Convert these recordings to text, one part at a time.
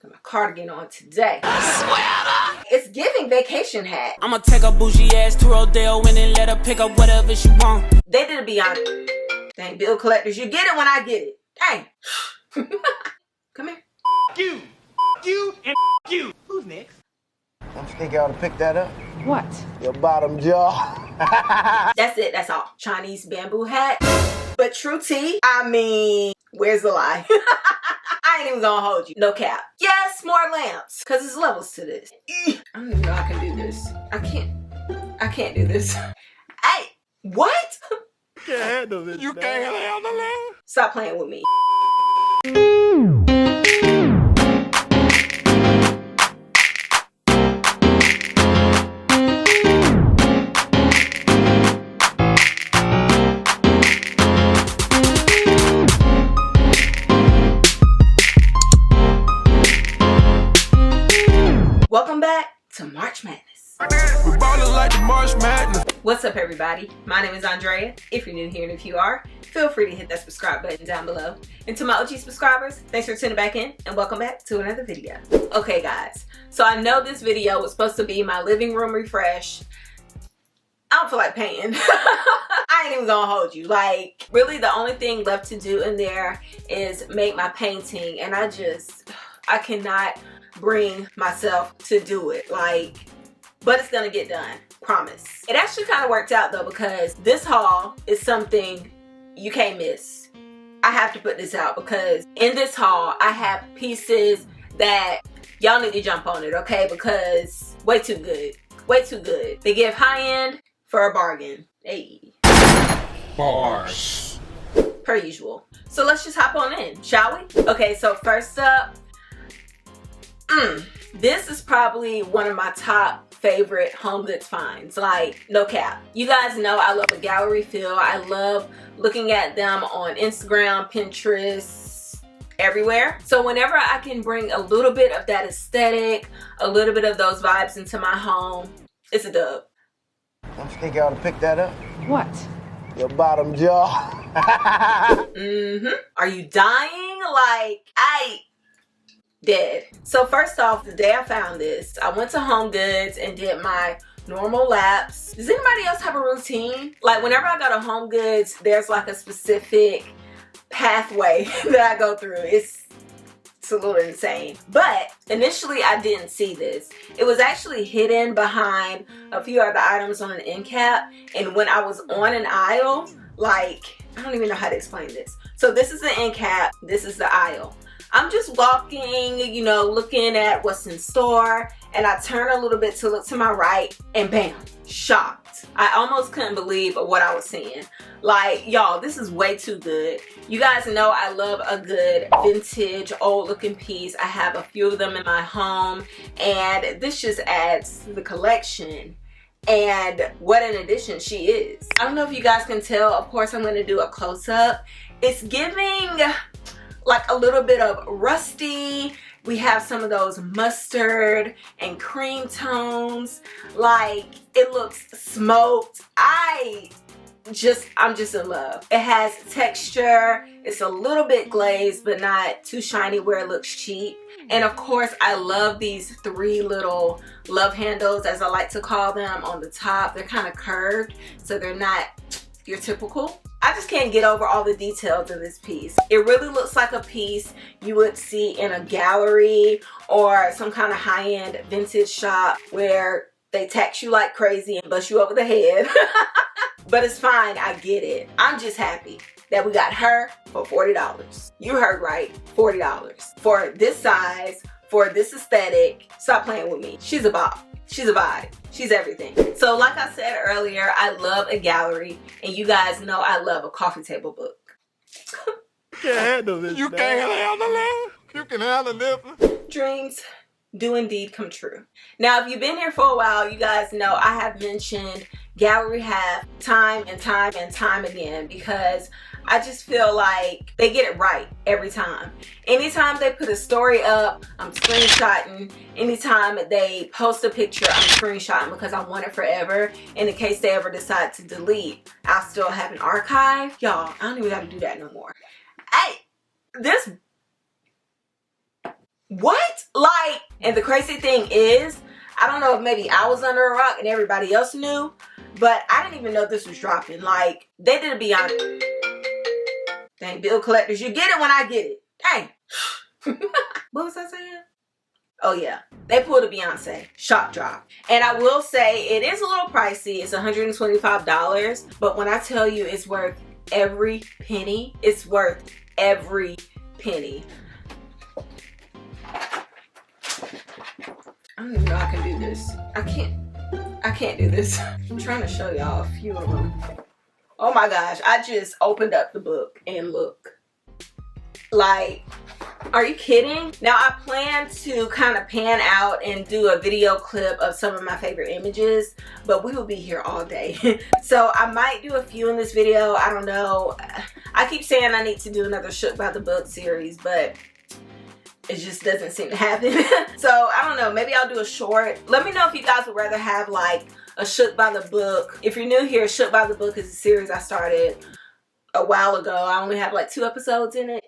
Got my cardigan on today. Sweater! It's giving vacation hat. I'ma take a bougie ass to Rodeo and then let her pick up whatever she want. They did a Beyonce. Dang, bill collectors, you get it when I get it. Dang. Come here. You, and you. Who's next? Don't you think I ought to pick that up? What? Your bottom jaw. That's it, that's all. Chinese bamboo hat. But true tea, I mean, where's the lie? I ain't even gonna hold you. No cap. Yes, more lamps. Cause there's levels to this. I don't even know I can do this. I can't do this. Hey, what? Can't handle this. You can't handle it. Stop playing with me. Welcome back to March Madness. We ballin' like the March Madness. What's up, everybody? My name is Andrea. If you're new here and if you are, feel free to hit that subscribe button down below. And to my OG subscribers, thanks for tuning back in and welcome back to another video. Okay guys, so I know this video was supposed to be my living room refresh. I don't feel like painting. I ain't even gonna hold you. Like, really the only thing left to do in there is make my painting, and I cannot bring myself to do it. Like, but it's gonna get done, promise. It actually kind of worked out though, because this haul is something you can't miss. I have to put this out because in this haul I have pieces that y'all need to jump on it, okay? Because way too good, way too good. They give high end for a bargain. Hey, Bars. per usual. So let's just hop on in, shall we? Okay, so first up, this is probably one of my top favorite Homegoods finds. Like, no cap. You guys know I love a gallery feel. I love looking at them on Instagram, Pinterest, everywhere. So whenever I can bring a little bit of that aesthetic, a little bit of those vibes into my home, it's a dub. Don't you think I ought to pick that up? What? Your bottom jaw. Are you dying? Like, dead. So first off, the day I found this, I went to Homegoods and did my normal laps. Does anybody else have a routine? Like, whenever I go to Homegoods, there's like a specific pathway that I go through. It's a little insane. But initially I didn't see this. It was actually hidden behind a few other items on an end cap, and when I was on an aisle, like, I don't even know how to explain this. So this is the end cap, this is the aisle. I'm just walking, you know, looking at what's in store, and I turn a little bit to look to my right, and bam, shocked. I almost couldn't believe what I was seeing. Like, y'all, this is way too good. You guys know I love a good vintage, old looking piece. I have a few of them in my home, and this just adds to the collection. And what an addition she is. I don't know if you guys can tell. Of course, I'm going to do a close-up. It's giving like a little bit of rusty. We have some of those mustard and cream tones. Like, it looks smoked. I'm just in love. It has texture. It's a little bit glazed, but not too shiny where it looks cheap. And of course, I love these three little love handles, as I like to call them, on the top. They're kind of curved, so they're not your typical. I just can't get over all the details of this piece. It really looks like a piece you would see in a gallery or some kind of high-end vintage shop where they tax you like crazy and bust you over the head. But it's fine, I get it. I'm just happy that we got her for $40. You heard right, $40. For this size, for this aesthetic. Stop playing with me. She's a bop. She's a vibe. She's everything. So like I said earlier, I love a gallery, and you guys know I love a coffee table book. Can't handle this. You can't handle it. You can handle this. Dreams do indeed come true. Now, if you've been here for a while, you guys know I have mentioned Gallery have time and time and time again, because I just feel like they get it right every time. Anytime they put a story up, I'm screenshotting. Anytime they post a picture, I'm screenshotting, because I want it forever. And in case they ever decide to delete, I'll still have an archive. Y'all, I don't even gotta do that no more. Hey, this, what? And the crazy thing is, I don't know if maybe I was under a rock and everybody else knew, but I didn't even know this was dropping. Like, they did a Beyonce. Dang, bill collectors, you get it when I get it. Dang. What was I saying? Oh yeah, they pulled a Beyonce shock drop. And I will say it is a little pricey. It's $125, but when I tell you it's worth every penny, it's worth every penny. I don't even know I can do this. I can't do this. I'm trying to show y'all a few of them. Oh my gosh, I just opened up the book and look. Like, are you kidding? Now I plan to kind of pan out and do a video clip of some of my favorite images, but we will be here all day. So I might do a few in this video. I don't know. I keep saying I need to do another Shook by the Book series, but it just doesn't seem to happen. So I don't know, maybe I'll do a short. Let me know if you guys would rather have like a Shook by the Book. If you're new here, Shook by the Book is a series I started a while ago. I only have like 2 episodes in it.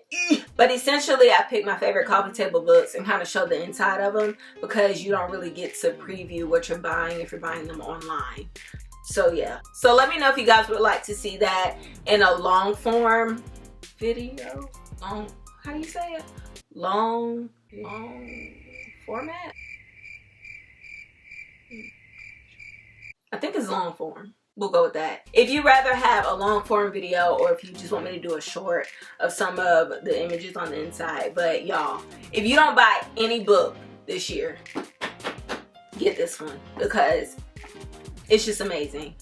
But essentially I pick my favorite coffee table books and kind of show the inside of them, because you don't really get to preview what you're buying if you're buying them online. So yeah. So let me know if you guys would like to see that in a long form video. How do you say it? Long format? I think it's long form. We'll go with that. If you rather have a long form video, or if you just want me to do a short of some of the images on the inside. But y'all, if you don't buy any book this year, get this one, because it's just amazing.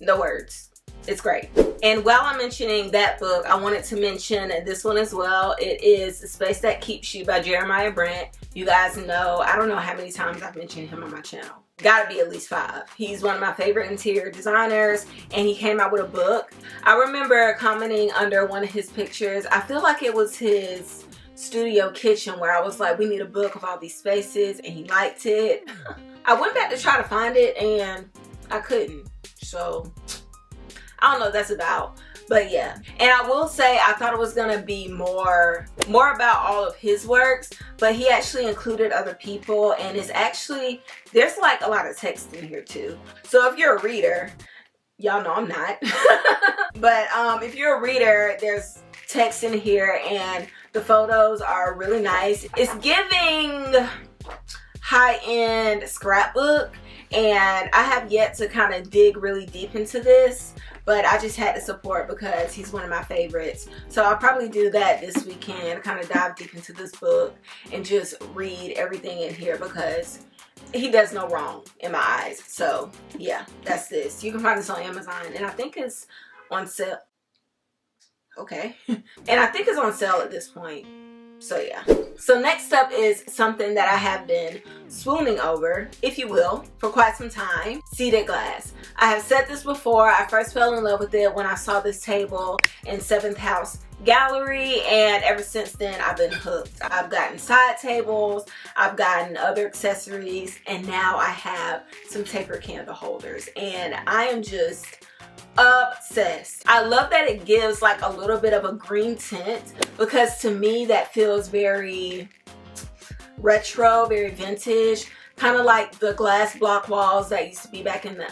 No words. It's great. And while I'm mentioning that book, I wanted to mention this one as well. It is The Space That Keeps You by Jeremiah Brent. You guys know, I don't know how many times I've mentioned him on my channel. Gotta be at least 5. He's one of my favorite interior designers, and he came out with a book. I remember commenting under one of his pictures. I feel like it was his studio kitchen, where I was like, we need a book of all these spaces, and he liked it. I went back to try to find it and I couldn't. So I don't know what that's about, but yeah. And I will say, I thought it was gonna be more about all of his works, but he actually included other people, and it's actually, there's like a lot of text in here too. So if you're a reader, y'all know I'm not, but if you're a reader, there's text in here, and the photos are really nice. It's giving high-end scrapbook, and I have yet to kind of dig really deep into this, but I just had to support because he's one of my favorites. So I'll probably do that this weekend, kind of dive deep into this book and just read everything in here, because he does no wrong in my eyes. So yeah, that's this. You can find this on Amazon, and I think it's on sale. Okay. And I think it's on sale at this point. So yeah. So next up is something that I have been swooning over, if you will, for quite some time. Seated glass. I have said this before. I first fell in love with it when I saw this table in 7th House Gallery, and ever since then I've been hooked. I've gotten side tables, I've gotten other accessories, and now I have some taper candle holders, and I am just obsessed. I love that it gives like a little bit of a green tint, because to me that feels very retro, very vintage, kind of like the glass block walls that used to be back in the,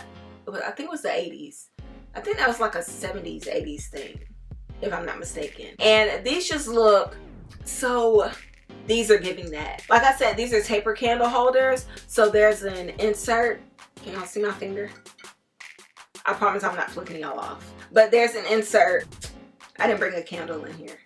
I think it was the 80s. I think that was like a 70s, 80s thing, if I'm not mistaken. And these just look so, these are giving that. Like I said, these are taper candle holders. So there's an insert. Can y'all see my finger? I promise I'm not flicking y'all off. But there's an insert. I didn't bring a candle in here.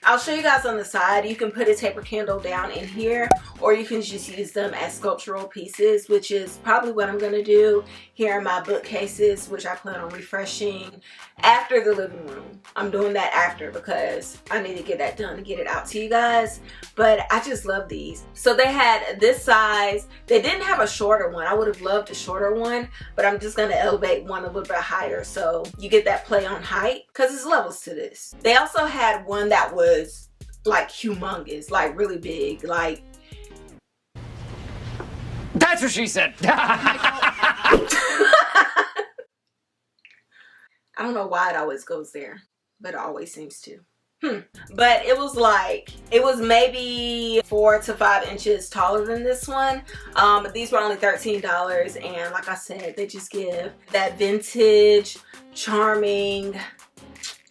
I'll show you guys on the side. You can put a taper candle down in here, or you can just use them as sculptural pieces, which is probably what I'm gonna do here in my bookcases, which I plan on refreshing after the living room. I'm doing that after because I need to get that done to get it out to you guys. But I just love these. So they had this size. They didn't have a shorter one. I would have loved a shorter one, but I'm just gonna elevate one a little bit higher so you get that play on height, because there's levels to this. They also had one that was like humongous, like really big, like That's what she said. I don't know why it always goes there, but it always seems to. But it was like, it was maybe 4 to 5 inches taller than this one. These were only $13, and like I said, they just give that vintage, charming,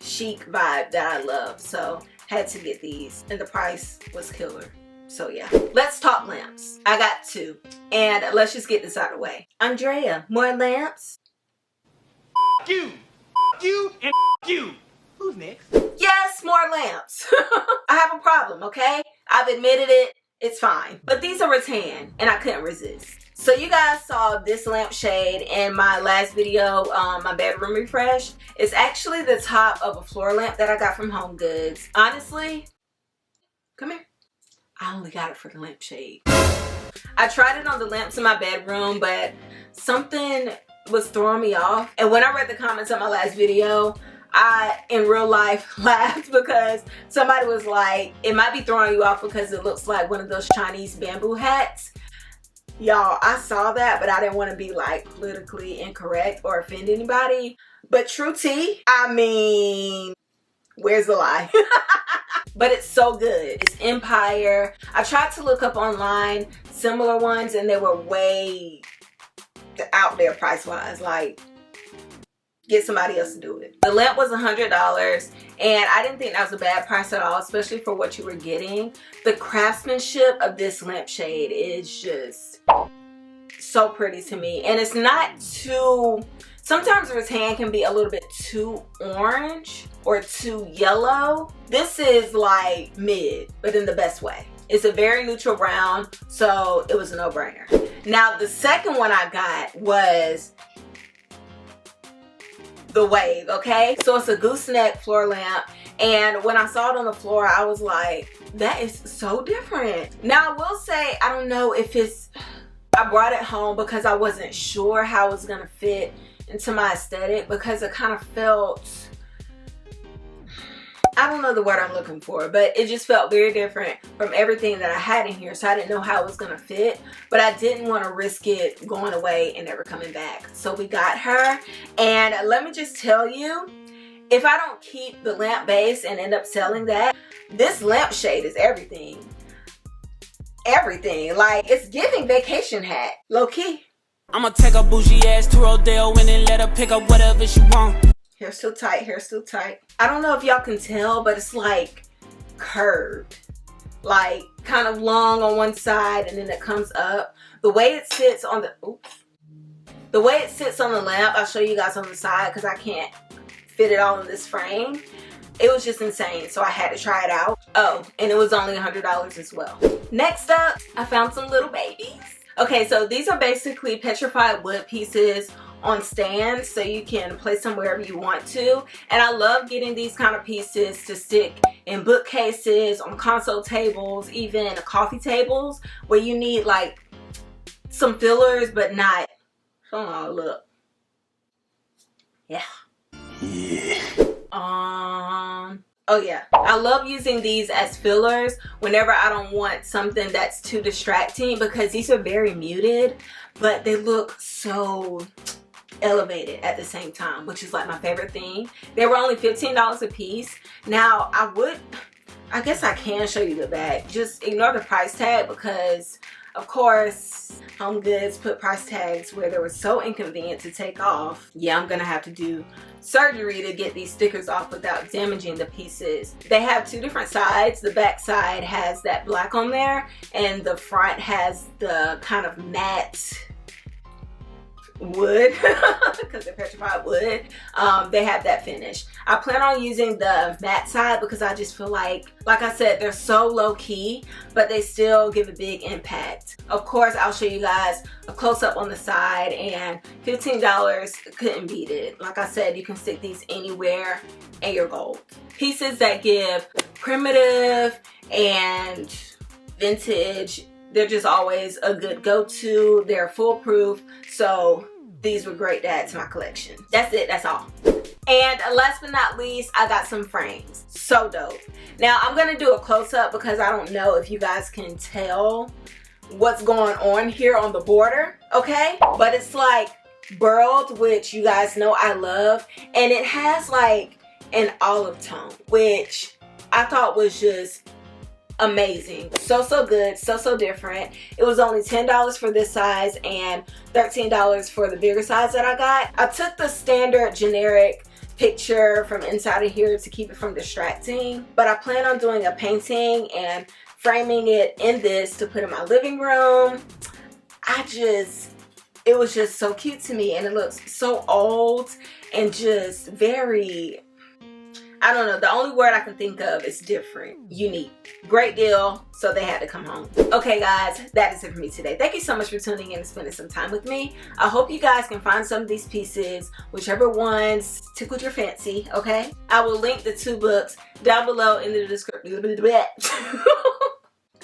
chic vibe that I love. So had to get these, and the price was killer. So yeah, let's talk lamps. I got 2, and let's just get this out of the way. Andrea, more lamps? You, and you. Who's next? Yes, more lamps. I have a problem, okay? I've admitted it. It's fine. But these are rattan, and I couldn't resist. So you guys saw this lampshade in my last video, my bedroom refresh. It's actually the top of a floor lamp that I got from HomeGoods. Honestly, come here. I only got it for the lampshade. I tried it on the lamps in my bedroom, but something was throwing me off. And when I read the comments on my last video, I, in real life, laughed because somebody was like, it might be throwing you off because it looks like one of those Chinese bamboo hats. Y'all, I saw that, but I didn't want to be like politically incorrect or offend anybody. But true tea, I mean, where's the lie? But it's so good. It's Empire. I tried to look up online similar ones, and they were way out there price-wise. Like, get somebody else to do it. The lamp was $100, and I didn't think that was a bad price at all, especially for what you were getting. The craftsmanship of this lampshade is just so pretty to me, and it's not too, sometimes rattan can be a little bit too orange or too yellow. This is like mid, but in the best way. It's a very neutral brown, so it was a no-brainer. Now the second one I got was the Wave, okay? So it's a gooseneck floor lamp, and when I saw it on the floor, I was like, that is so different. Now I will say, I don't know if it's, I brought it home because I wasn't sure how it was gonna fit into my aesthetic, because it kind of felt, I don't know the word I'm looking for, but it just felt very different from everything that I had in here, so I didn't know how it was gonna fit, but I didn't want to risk it going away and never coming back. So we got her, and let me just tell you, if I don't keep the lamp base and end up selling that, this lampshade is everything. Everything. Like, it's giving vacation hat, low-key. I'ma take a bougie ass to Rodeo and then let her pick up whatever she want. Hair still tight, hair still tight. I don't know if y'all can tell, but it's like curved. Like kind of long on one side, and then it comes up. The way it sits on the, oops. The way it sits on the lamp, I'll show you guys on the side because I can't fit it all in this frame. It was just insane, so I had to try it out. Oh, and it was only $100 as well. Next up, I found some little babies. Okay, so these are basically petrified wood pieces on stands, so you can place them wherever you want to. And I love getting these kind of pieces to stick in bookcases, on console tables, even coffee tables, where you need like some fillers, but not, oh look. Yeah. Oh yeah, I love using these as fillers whenever I don't want something that's too distracting, because these are very muted, but they look so elevated at the same time, which is like my favorite thing. They were only $15 a piece. Now I guess I can show you the bag. Just ignore the price tag, because of course HomeGoods put price tags where they were so inconvenient to take off. Yeah, I'm gonna have to do surgery to get these stickers off without damaging the pieces. They have two different sides. The back side has that black on there, and the front has the kind of matte wood, because they're petrified wood. They have that finish. I plan on using the matte side because I just feel like I said, they're so low key, but they still give a big impact. Of course, I'll show you guys a close-up on the side, and $15 couldn't beat it. Like I said, you can stick these anywhere and you're gold. Pieces that give primitive and vintage, they're just always a good go-to. They're foolproof, so these were great to add to my collection. That's it, that's all. And last but not least, I got some frames. So dope. Now I'm gonna do a close-up because I don't know if you guys can tell what's going on here on the border, okay? But it's like burled, which you guys know I love, and it has like an olive tone, which I thought was just amazing. So good, so different. It was only $10 for this size and $13 for the bigger size that I got. I took the standard generic picture from inside of here to keep it from distracting, but I plan on doing a painting and framing it in this to put in my living room. It was just so cute to me, and it looks so old and just very, I don't know, the only word I can think of is different, unique. Great deal, so they had to come home. Okay guys, that is it for me today. Thank you so much for tuning in and spending some time with me. I hope you guys can find some of these pieces, whichever ones tickled your fancy, okay? I will link the 2 books down below in the description.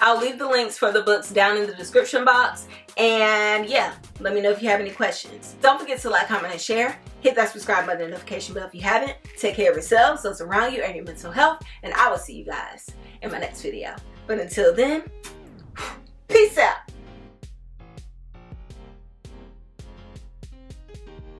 I'll leave the links for the books down in the description box. And yeah, let me know if you have any questions. Don't forget to like, comment, and share. Hit that subscribe button and notification bell if you haven't. Take care of yourselves, those around you, and your mental health. And I will see you guys in my next video. But until then,